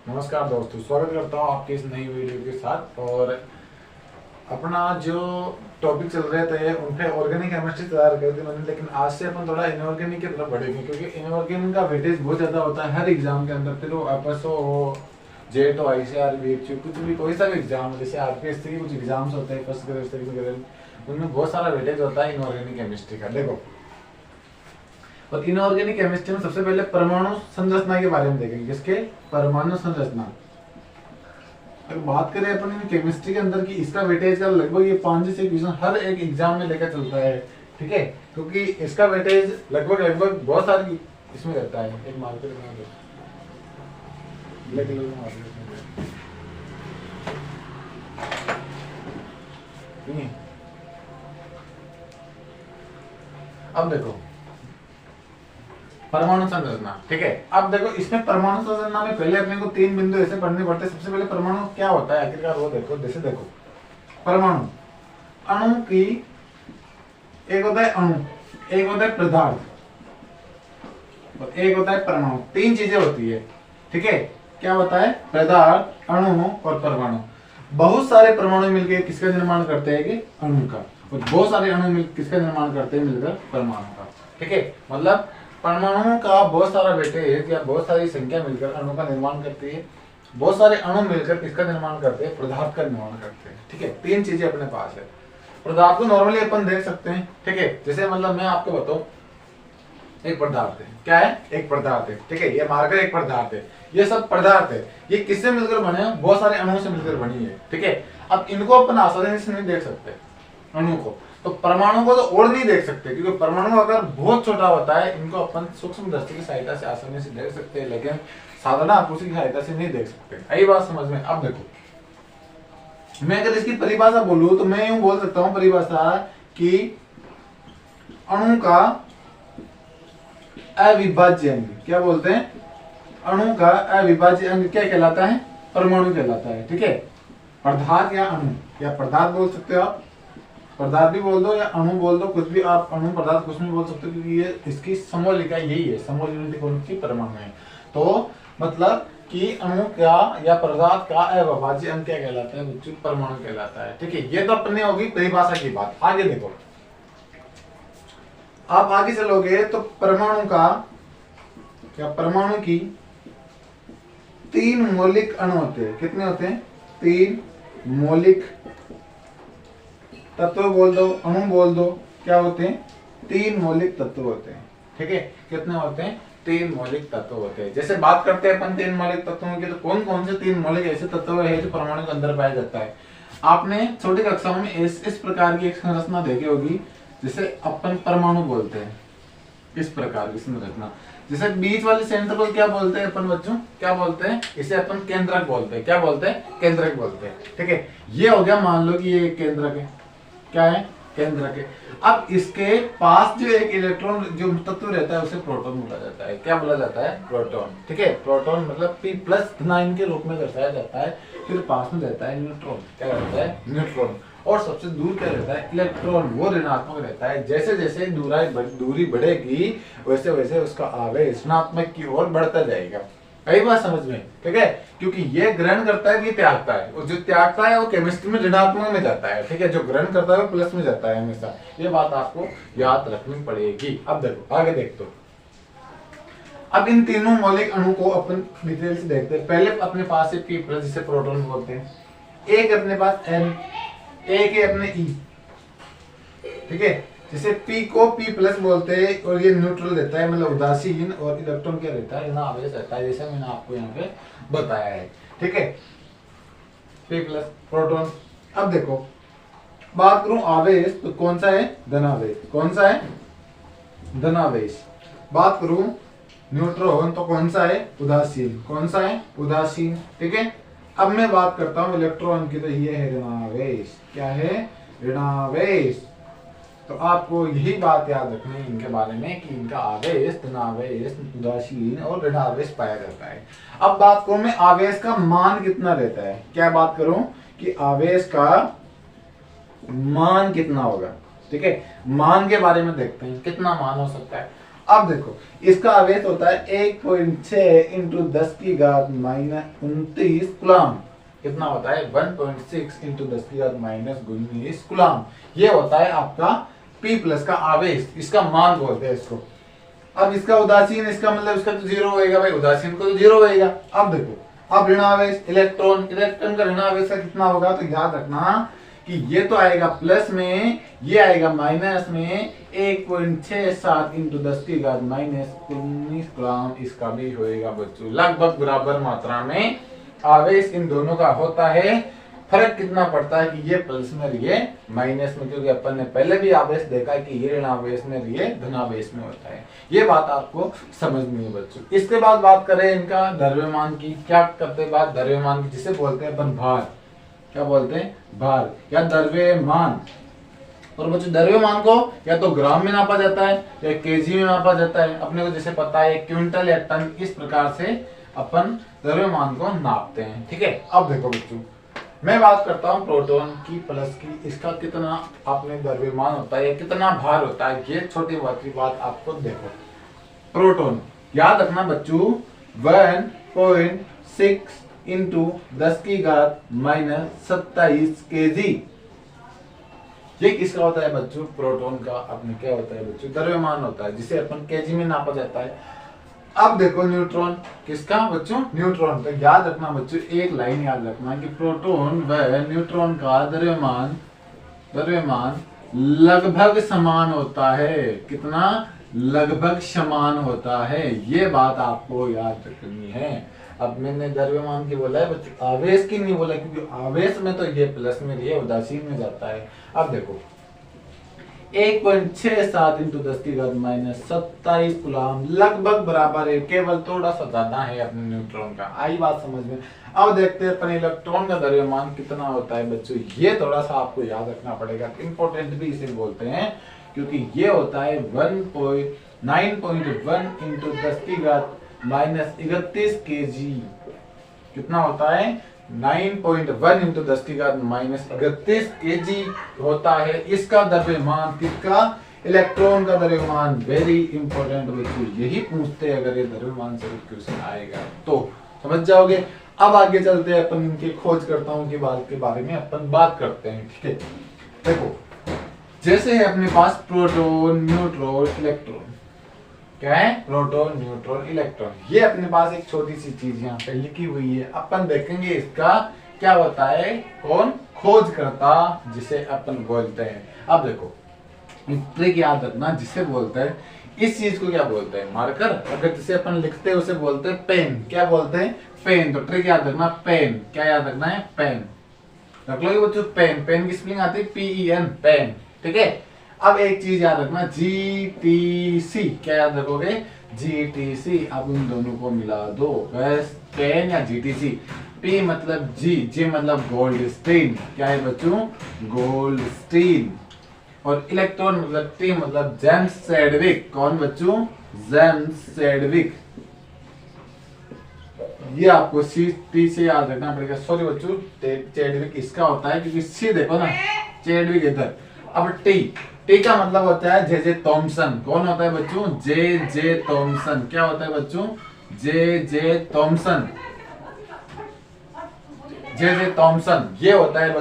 नमस्कार दोस्तों, स्वागत करता हूँ आपके इस नई वीडियो के साथ। और अपना जो टॉपिक चल रहे थे उन पे ऑर्गेनिक केमिस्ट्री तैयार कर दी मैंने, लेकिन आज से अपन थोड़ा इनऑर्गेनिक की तरफ बढ़ेंगे क्योंकि इनऑर्गेनिक का वेटेज बहुत ज़्यादा होता है हर एग्जाम के अंदर। फिर वो एपएसओ हो, जेट हो, आईसीआर, बीएचयू, कुछ भी कोई सा भी एग्जाम, जैसे आरपीएससी के कुछ एग्जाम्स होते हैं फर्स्ट ग्रेड सेकंड ग्रेड, उनमें बहुत सारा वेटेज होता है इनऑर्गेनिक केमिस्ट्री का। देखो, और इनऑर्गेनिक केमिस्ट्री में सबसे पहले परमाणु संरचना के बारे में देखेंगे। इसके परमाणु संरचना अगर बात करें अपन इन केमिस्ट्री के अंदर की, इसका वेटेज का लगभग ये 5 से क्वेश्चन हर एक एग्जाम में लेकर चलता है, ठीक है। क्योंकि इसका वेटेज लगभग बहुत सारी इसमें रहता है। एक मार्केट में अब देखो परमाणु संरचना, ठीक है। अब देखो इसमें परमाणु संरचना में पहले अपने को 3 बिंदु ऐसे पढ़ने पड़ते हैं। सबसे पहले परमाणु क्या होता है आखिरकार वो देखो। जैसे देखो परमाणु अणु की, एक होता है अणु, एक होता है पदार्थ और एक होता है परमाणु। 3 चीजें होती है, ठीक है। क्या होता है? पदार्थ, अणु और परमाणु। बहुत सारे परमाणु मिलकर किसका निर्माण करते हैं कि अणु का, और बहुत सारे अणु मिल किसका निर्माण करते हैं मिलकर परमाणु का, ठीक है। मतलब परमाणु का बहुत सारा वेटेज या बहुत सारी संख्या मिलकर अणु का निर्माण करती है। बहुत सारे अणु मिलकर किसका निर्माण करते हैं? पदार्थ का निर्माण करते हैं, ठीक है। 3 चीजें अपने पास है। पदार्थ को नॉर्मली अपन देख सकते हैं, ठीक है। जैसे मतलब मैं आपको बताऊं, एक पदार्थ है, क्या है? एक पदार्थ है, ठीक है। ये मार्कर एक पदार्थ है, ये सब पदार्थ है। ये किससे मिलकर बने हैं? बहुत सारे अणुओं से मिलकर बनी है, ठीक है। अब इनको अपन आसानी से नहीं देख सकते अणु को, तो परमाणु को तो और नहीं देख सकते, क्योंकि परमाणु अगर बहुत छोटा होता है इनको अपन सूक्ष्म दृष्टि की सहायता से आसानी से देख सकते हैं, लेकिन साधारण आंखों की सहायता से नहीं देख सकते। यही बात समझ में। अब देखो, मैं अगर इसकी परिभाषा बोलूं तो मैं यूं बोल सकता हूं परिभाषा कि अणु का अविभाज्य अंग, क्या बोलते हैं? अणु का अविभाज्य अंग क्या कहलाता है? परमाणु कहलाता है, ठीक है। पदार्थ या अणु, या पदार्थ बोल सकते हो आप, पदार्थ भी बोल दो या अणु बोल दो, कुछ भी आप, अणु पदार्थ कुछ भी बोल सकते हो, क्योंकि ये इसकी समूलिका यही है, समूल यूनिट कौन सी? परमाणु है। तो मतलब कि अणु का या पदार्थ का अविभाज्य अंग क्या कहलाता है? बच्चों परमाणु कहलाता है, ठीक है। ये तो अपने होगी परिभाषा की बात। आगे देखो, आप आगे चलोगे तो परमाणु का क्या, परमाणु की 3 मौलिक अणु होते हैं। कितने होते हैं? 3 मौलिक तत्व बोल दो, अणु बोल दो, क्या होते हैं? 3 मौलिक तत्व होते हैं, ठीक है। कितने होते हैं? 3 मौलिक तत्व होते हैं। जैसे बात करते हैं अपन 3 मौलिक तत्वों की, तो कौन कौन से 3 मौलिक ऐसे तत्व है जो परमाणु के अंदर पाया जाता है? आपने छोटी कक्षाओं में इस प्रकार की एक संरचना देखी होगी, जिसे अपन परमाणु बोलते हैं। इस प्रकार की संरचना, जैसे बीच वाले सेंटर को क्या बोलते हैं अपन बच्चों? क्या बोलते हैं? इसे अपन केंद्रक बोलते हैं। क्या बोलते हैं? केंद्रक बोलते हैं, ठीक है। ये हो गया, मान लो कि ये एक केंद्रक है। क्या है? केंद्रक है। अब इसके पास जो एक इलेक्ट्रॉन जो तत्व रहता है उसे प्रोटॉन बोला जाता है। क्या बोला जाता है? प्रोटॉन, ठीक है। प्रोटॉन मतलब P+9 के रूप में दर्शाया जाता है। फिर पास में रहता है न्यूट्रॉन। क्या रहता है? न्यूट्रॉन। और सबसे दूर क्या रहता है? इलेक्ट्रॉन। वो ऋणात्मक रहता है। जैसे जैसे दूरी बढ़ेगी वैसे वैसे उसका आवेश ऋणात्मक की ओर बढ़ता जाएगा। यही बात समझ में, ठीक है। क्योंकि ये ग्रहण करता है, ये त्यागता है, और जो त्यागता है वो केमिस्ट्री में ऋणात्मक में जाता है, ठीक है। जो ग्रहण करता है वो प्लस में जाता है हमेशा। ये बात आपको याद रखनी पड़ेगी। अब देखो, आगे देख तो, अब इन तीनों मौलिक अणु को अपन डिटेल से देखते हैं। पहले अपने पास है P+, जिसे प्रोटॉन बोलते हैं। एक अपने पास N, एक है अपने E, ठीक है। जैसे P को P+ बोलते हैं, और ये न्यूट्रल रहता है, मतलब उदासीन, और इलेक्ट्रॉन क्या रहता है? ऋण आवेश रहता है, जैसे मैंने आपको यहाँ पे बताया है, ठीक है। P+ proton. अब देखो, बात करूं आवेश तो कौन सा है? धनावेश। कौन सा है? धनावेश। बात करूं न्यूट्रॉन तो कौन सा है? उदासीन। कौन सा है? उदासीन, ठीक है। अब मैं बात करता हूं इलेक्ट्रॉन की, तो ये है ऋणावेश। क्या है? ऋणावेश। तो आपको यही बात याद रखनी है इनके बारे में कि इनका आवेश, धनावेश, उदासीन और ऋणावेश पाया जाता है। अब बात करूं मैं आवेश का मान कितना रहता है। क्या बात करूं कि आवेश का मान कितना होगा, ठीक है। मान के बारे में देखते हैं, कितना मान हो सकता है। अब देखो इसका आवेश होता है 1.6 इंटू 10 की घात -29 कूलम। कितना होता है 1.6 इंटू 10 की घात -19 कूलम। ये होता है आपका P प्लस का आवेश, इसका मान बोलते हैं इसको। अब इसका उदासीन, इसका मतलब इसका तो जीरो होएगा भाई, उदासीन को तो जीरो होएगा। अब देखो अब ऋणावेश इलेक्ट्रॉन, इलेक्ट्रॉन का ऋणावेश का कितना होगा, तो याद रखना कि ये तो आएगा प्लस में, ये आएगा माइनस में। 1.67 इंटू 10 की घात -19 कूलम इसका भी होएगा बच्चों। लगभग बराबर मात्रा में आवेश इन दोनों का होता है। फर्क कितना पड़ता है कि ये प्लस में, ये माइनस में, क्योंकि अपन ने पहले भी आवेश देखा है कि ये ऋणावेश में, ये धनावेश में होता है। ये बात आपको समझनी है बच्चों। इसके बाद बात करें इनका द्रव्यमान की। क्या करते हैं बात द्रव्यमान की, जिसे बोलते हैं अपन भार। क्या बोलते हैं, भार या द्रव्यमान। और बच्चों द्रव्यमान को या तो ग्राम में नापा जाता है या केजी में नापा जाता है। अपने को जैसे पता है क्विंटल या टन, इस प्रकार से अपन द्रव्यमान को नापते हैं। ठीक है, अब देखो बच्चों मैं बात करता हूँ प्रोटॉन की प्लस की। इसका कितना आपने द्रव्यमान होता है, कितना भार होता है, ये छोटी बात आपको देखो। प्रोटॉन याद रखना बच्चों 1.6 इंटू 10 की घात -27 केजी। ये किसका होता है बच्चों, प्रोटॉन का अपने क्या होता है बच्चों, द्रव्यमान होता है, जिसे अपन केजी में नापा जाता है। अब देखो न्यूट्रॉन, किसका बच्चों, न्यूट्रॉन। तो याद रखना बच्चों, एक लाइन याद रखना कि प्रोटॉन व न्यूट्रॉन का द्रव्यमान लगभग समान होता है। कितना, लगभग समान होता है। ये बात आपको याद रखनी है। अब मैंने द्रव्यमान की बोला है बच्चों, आवेश की नहीं बोला, क्योंकि आवेश में तो ये प्लस में, ये उदासीन में जाता है। अब देखो 1.67 इंटू 10 की घात -27 कूलम लगभग बराबर है, केवल थोड़ा सा ज्यादा है अपने न्यूट्रॉन का। आई बात समझ में। अब देखते हैं अपन इलेक्ट्रॉन का द्रव्यमान कितना होता है बच्चों। ये थोड़ा सा आपको याद रखना पड़ेगा, इंपॉर्टेंट भी इसे बोलते हैं, क्योंकि ये होता है 9.1 इंटू 10 की घात -31 केजी। कितना होता है 9.1 इंटू 10 की घात -31 केजी होता है इसका द्रव्यमान। किसका, इलेक्ट्रॉन का द्रव्यमान। वेरी इंपॉर्टेंट बच्चों, यही पूछते हैं अगर ये द्रव्यमान से क्वेश्चन आएगा तो समझ जाओगे। अब आगे चलते हैं अपन इनके खोजकर्ताओं की बात के बारे में अपन बात करते हैं। ठीक है, देखो जैसे है अपने पास प्रोटॉन, न्यूट्रॉन, इलेक्ट्रॉन। क्या है, प्रोटॉन, न्यूट्रॉन, इलेक्ट्रॉन। ये अपने पास एक छोटी सी चीज यहाँ पे लिखी हुई है। अपन देखेंगे इसका क्या होता है, कौन, खोजकर्ता, जिसे अपन बोलते हैं। अब देखो ट्रिक याद रखना, जिसे बोलते हैं, इस चीज को क्या बोलते हैं, मार्कर। अगर जिसे अपन लिखते हैं उसे बोलते हैं पेन। क्या बोलते हैं, पेन। तो ट्रिक याद रखना, पेन। क्या याद रखना है, पेन। रख लो बच्चों, पेन। पेन की स्पेलिंग आती है PEN, पेन। ठीक है, अब एक चीज याद रखना, GTC। क्या याद रखोगे, GTC। अब उन दोनों को मिला दो, बस पेन या GTC। P मतलब G मतलब गोल्डस्टीन। क्या है बच्चों, गोल्डस्टीन। और इलेक्ट्रॉन मतलब T मतलब जेम्स सेडविक। कौन बच्चों, जेम्स सेडविक। ये आपको C से याद रखना पड़ेगा। सॉरी बच्चों, चेडविक इसका होता है, क्योंकि C देखो ना, चेडविक इधर। अब टी का मतलब होता है जे थॉमसन। कौन होता है बच्चों, जे थॉमसन। क्या होता है बच्चों, जे थॉमसन। जे थॉमसन ये होता है बच्चों।